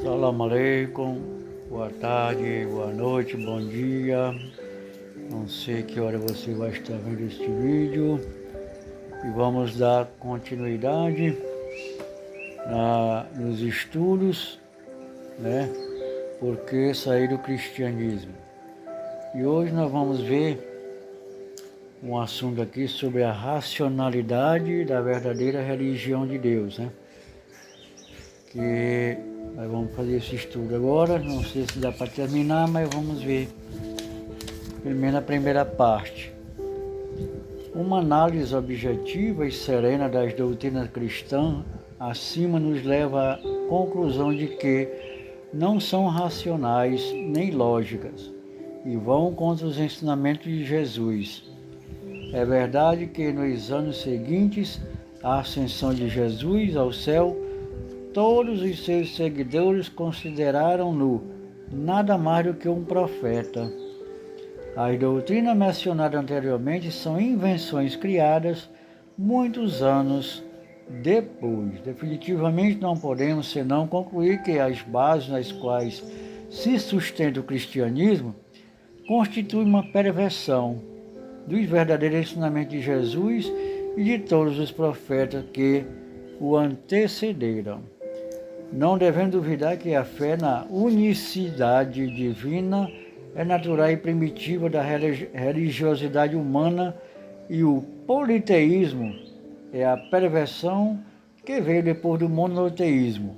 Salam aleikum, boa tarde, boa noite, bom dia. Não sei que hora você vai estar vendo este vídeo. E vamos dar continuidade nos estudos, né? Por que sair do cristianismo? E hoje nós vamos ver um assunto aqui sobre a racionalidade da verdadeira religião de Deus, né? Que nós vamos fazer esse estudo agora, não sei se dá para terminar, mas vamos ver primeiro a primeira parte. Uma análise objetiva e serena das doutrinas cristãs acima nos leva à conclusão de que não são racionais nem lógicas e vão contra os ensinamentos de Jesus. É verdade que nos anos seguintes à ascensão de Jesus ao céu, todos os seus seguidores consideraram-no nada mais do que um profeta. As doutrinas mencionadas anteriormente são invenções criadas muitos anos depois. Definitivamente não podemos senão concluir que as bases nas quais se sustenta o cristianismo constituem uma perversão dos verdadeiros ensinamentos de Jesus e de todos os profetas que o antecederam. Não devemos duvidar que a fé na unicidade divina é natural e primitiva da religiosidade humana e o politeísmo é a perversão que veio depois do monoteísmo.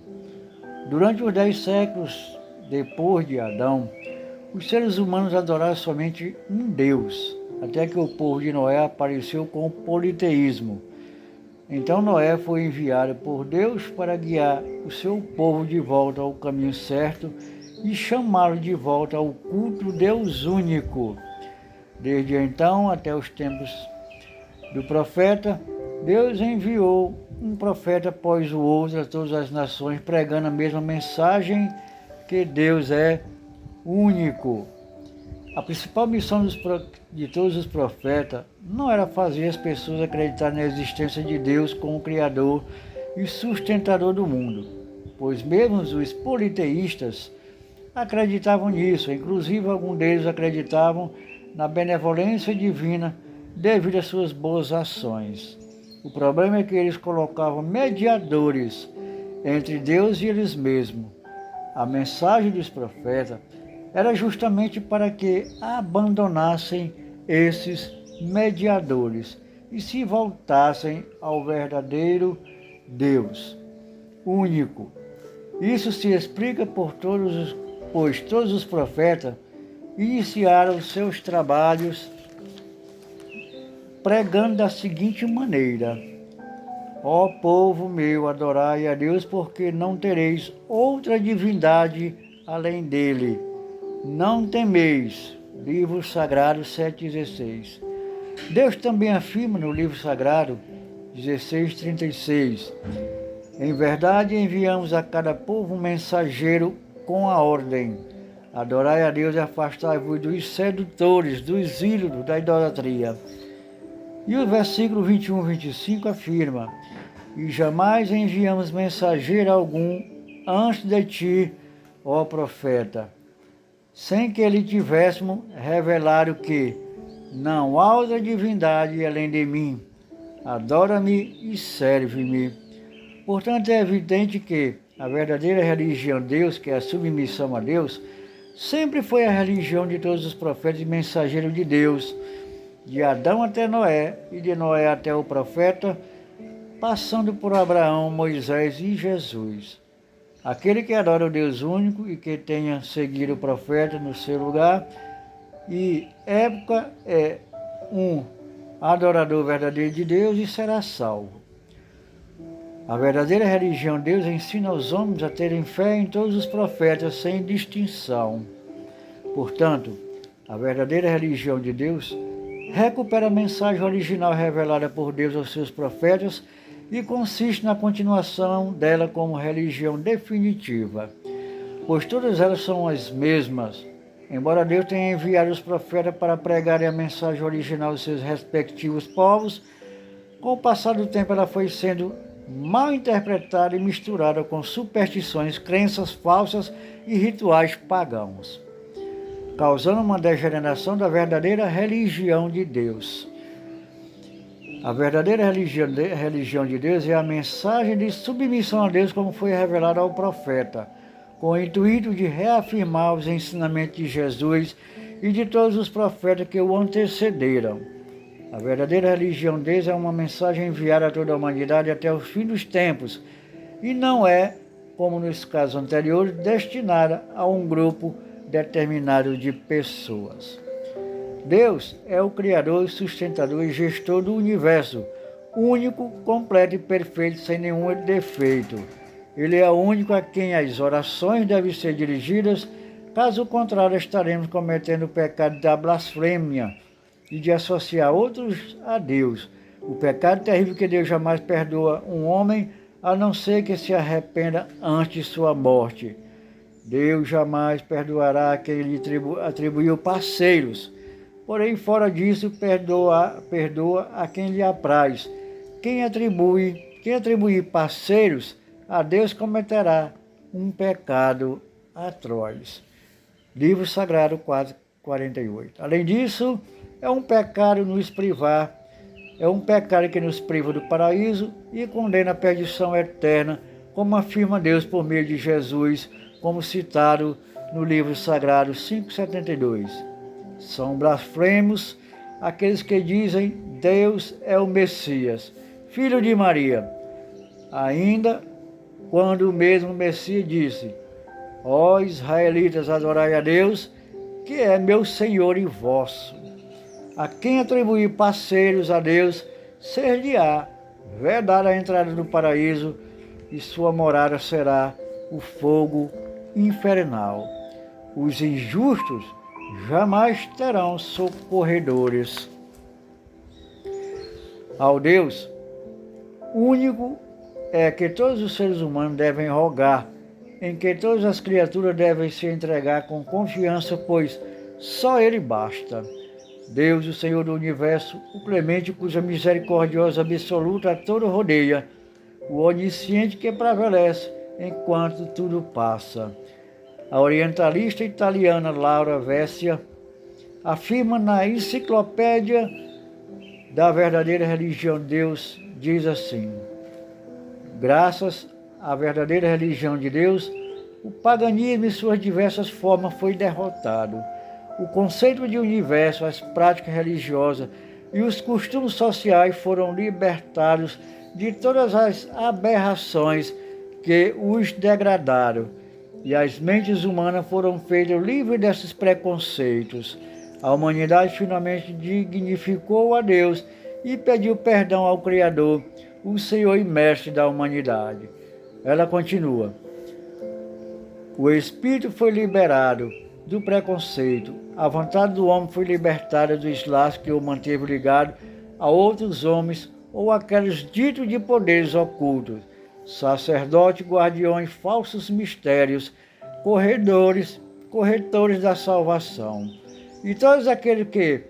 Durante os 10 séculos depois de Adão, os seres humanos adoraram somente um Deus, até que o povo de Noé apareceu com o politeísmo. Então Noé foi enviado por Deus para guiar o seu povo de volta ao caminho certo e chamá-lo de volta ao culto Deus único. Desde então até os tempos do profeta, Deus enviou um profeta após o outro a todas as nações, pregando a mesma mensagem, que Deus é único. A principal missão de todos os profetas não era fazer as pessoas acreditar na existência de Deus como Criador e sustentador do mundo, pois mesmo os politeístas acreditavam nisso, inclusive alguns deles acreditavam na benevolência divina devido às suas boas ações. O problema é que eles colocavam mediadores entre Deus e eles mesmos. A mensagem dos profetas era justamente para que abandonassem esses mediadores e se voltassem ao verdadeiro Deus único. Isso se explica pois todos os profetas iniciaram seus trabalhos pregando da seguinte maneira: ó povo meu, adorai a Deus, porque não tereis outra divindade além dele. Não temeis. Livro Sagrado 7,16. Deus também afirma no livro Sagrado 16,36. Em verdade, enviamos a cada povo um mensageiro com a ordem: adorai a Deus e afastai-vos dos sedutores, dos ídolos, da idolatria. E o versículo 21 e 25 afirma: e jamais enviamos mensageiro algum antes de ti, ó profeta, sem que lhe tivéssemos revelado que não há outra divindade além de mim. Adora-me e serve-me. Portanto, é evidente que a verdadeira religião de Deus, que é a submissão a Deus, sempre foi a religião de todos os profetas e mensageiros de Deus, de Adão até Noé e de Noé até o profeta, passando por Abraão, Moisés e Jesus. Aquele que adora o Deus único e que tenha seguido o profeta no seu lugar e época é um adorador verdadeiro de Deus e será salvo. A verdadeira religião de Deus ensina aos homens a terem fé em todos os profetas sem distinção. Portanto, a verdadeira religião de Deus recupera a mensagem original revelada por Deus aos seus profetas e consiste na continuação dela como religião definitiva, pois todas elas são as mesmas. Embora Deus tenha enviado os profetas para pregarem a mensagem original aos seus respectivos povos, com o passar do tempo ela foi sendo mal interpretada e misturada com superstições, crenças falsas e rituais pagãos, causando uma degeneração da verdadeira religião de Deus. A verdadeira religião de Deus é a mensagem de submissão a Deus, como foi revelada ao profeta, com o intuito de reafirmar os ensinamentos de Jesus e de todos os profetas que o antecederam. A verdadeira religião de Deus é uma mensagem enviada a toda a humanidade até o fim dos tempos e não é, como nos casos anteriores, destinada a um grupo determinado de pessoas. Deus é o Criador, sustentador e gestor do universo, único, completo e perfeito, sem nenhum defeito. Ele é o único a quem as orações devem ser dirigidas, caso contrário estaremos cometendo o pecado da blasfêmia e de associar outros a Deus. O pecado terrível que Deus jamais perdoa um homem, a não ser que se arrependa antes de sua morte. Deus jamais perdoará quem lhe atribuiu parceiros. Porém, fora disso, perdoa a quem lhe apraz. Quem atribuir parceiros a Deus cometerá um pecado atroz. Livro Sagrado 4:48. Além disso, é um pecado que nos priva do paraíso e condena à perdição eterna, como afirma Deus por meio de Jesus, como citado no Livro Sagrado 5:72. São blasfemos aqueles que dizem Deus é o Messias, filho de Maria. Ainda quando o mesmo Messias disse: ó israelitas, adorai a Deus, que é meu Senhor e vosso. A quem atribuir parceiros a Deus, ser-lhe-á vedada a entrada no paraíso, e sua morada será o fogo infernal. Os injustos jamais terão socorredores. Ao Deus único é que todos os seres humanos devem rogar, em que todas as criaturas devem se entregar com confiança, pois só Ele basta. Deus, o Senhor do Universo, o clemente, cuja misericordiosa absoluta a todo rodeia, o onisciente que prevalece enquanto tudo passa. A orientalista italiana Laura Vessia afirma na Enciclopédia da Verdadeira Religião de Deus, diz assim: graças à verdadeira religião de Deus, o paganismo em suas diversas formas foi derrotado. O conceito de universo, as práticas religiosas e os costumes sociais foram libertados de todas as aberrações que os degradaram, e as mentes humanas foram feitas livres desses preconceitos. A humanidade finalmente dignificou a Deus e pediu perdão ao Criador, o Senhor e Mestre da humanidade. Ela continua: o Espírito foi liberado do preconceito, a vontade do homem foi libertada dos laços que o manteve ligado a outros homens ou aqueles ditos de poderes ocultos, sacerdotes, guardiões, falsos mistérios, corretores da salvação, e todos aqueles que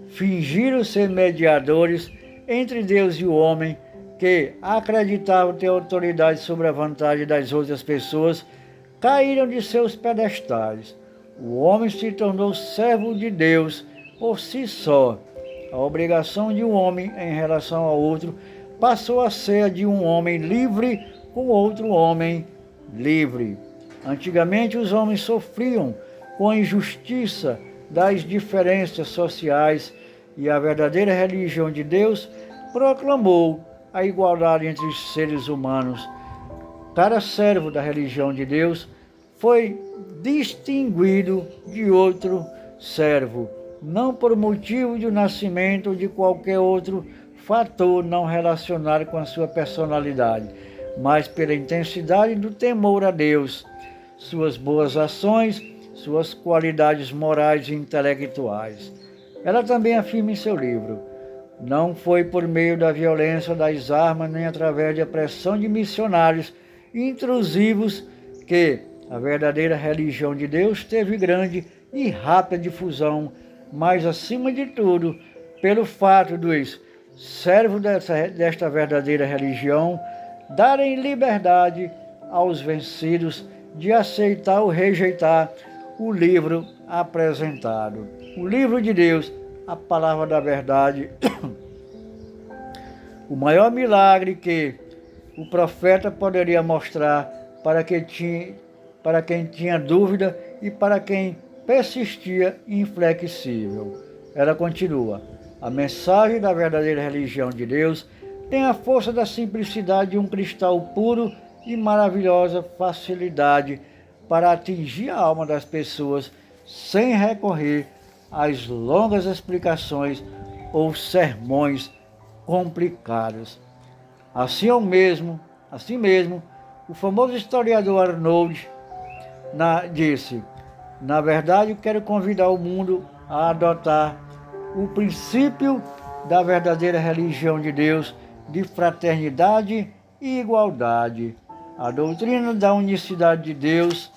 fingiram ser mediadores entre Deus e o homem, que acreditavam ter autoridade sobre a vontade das outras pessoas, caíram de seus pedestais. O homem se tornou servo de Deus por si só. A obrigação de um homem em relação ao outro passou a ser a de um homem livre com outro homem livre. Antigamente, os homens sofriam com a injustiça das diferenças sociais e a verdadeira religião de Deus proclamou a igualdade entre os seres humanos. Cada servo da religião de Deus foi distinguido de outro servo, não por motivo de nascimento ou de qualquer outro fator não relacionado com a sua personalidade, mas pela intensidade do temor a Deus, suas boas ações, suas qualidades morais e intelectuais. Ela também afirma em seu livro: não foi por meio da violência das armas nem através da pressão de missionários intrusivos que a verdadeira religião de Deus teve grande e rápida difusão, mas, acima de tudo, pelo fato dos servos desta verdadeira religião darem liberdade aos vencidos de aceitar ou rejeitar o livro apresentado. O livro de Deus, a palavra da verdade, o maior milagre que o profeta poderia mostrar para quem tinha dúvida e para quem persistia inflexível. Ela continua: a mensagem da verdadeira religião de Deus tem a força da simplicidade de um cristal puro e maravilhosa facilidade para atingir a alma das pessoas sem recorrer às longas explicações ou sermões complicados. Assim mesmo, o famoso historiador Arnold disse: na verdade, quero convidar o mundo a adotar o princípio da verdadeira religião de Deus, de fraternidade e igualdade. A doutrina da unicidade de Deus,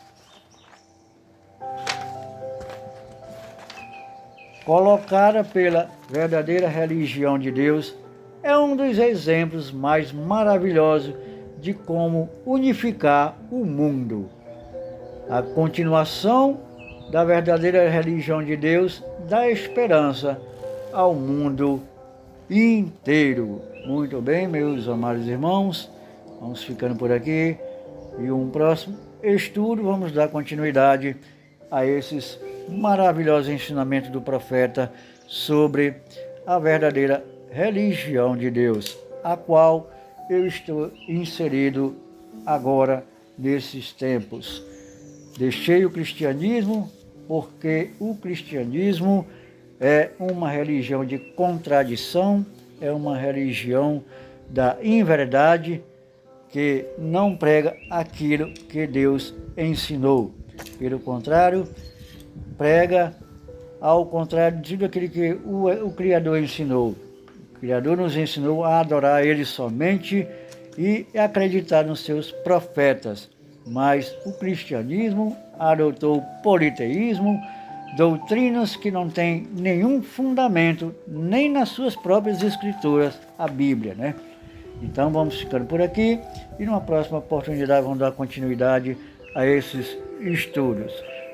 colocada pela verdadeira religião de Deus, é um dos exemplos mais maravilhosos de como unificar o mundo. A continuação da verdadeira religião de Deus dá esperança ao mundo inteiro. Muito bem, meus amados irmãos, vamos ficando por aqui e um próximo estudo vamos dar continuidade a esses maravilhosos ensinamentos do profeta sobre a verdadeira religião de Deus, a qual eu estou inserido agora nesses tempos. Deixei o cristianismo porque o cristianismo é uma religião de contradição, é uma religião da inverdade, que não prega aquilo que Deus ensinou. Pelo contrário, prega ao contrário de tudo aquilo que o Criador ensinou. O Criador nos ensinou a adorar Ele somente e acreditar nos seus profetas. Mas o cristianismo adotou o politeísmo, doutrinas que não têm nenhum fundamento, nem nas suas próprias escrituras, a Bíblia, né? Então vamos ficando por aqui e numa próxima oportunidade vamos dar continuidade a esses estudos.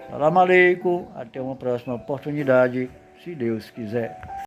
Salam aleikum, até uma próxima oportunidade, se Deus quiser.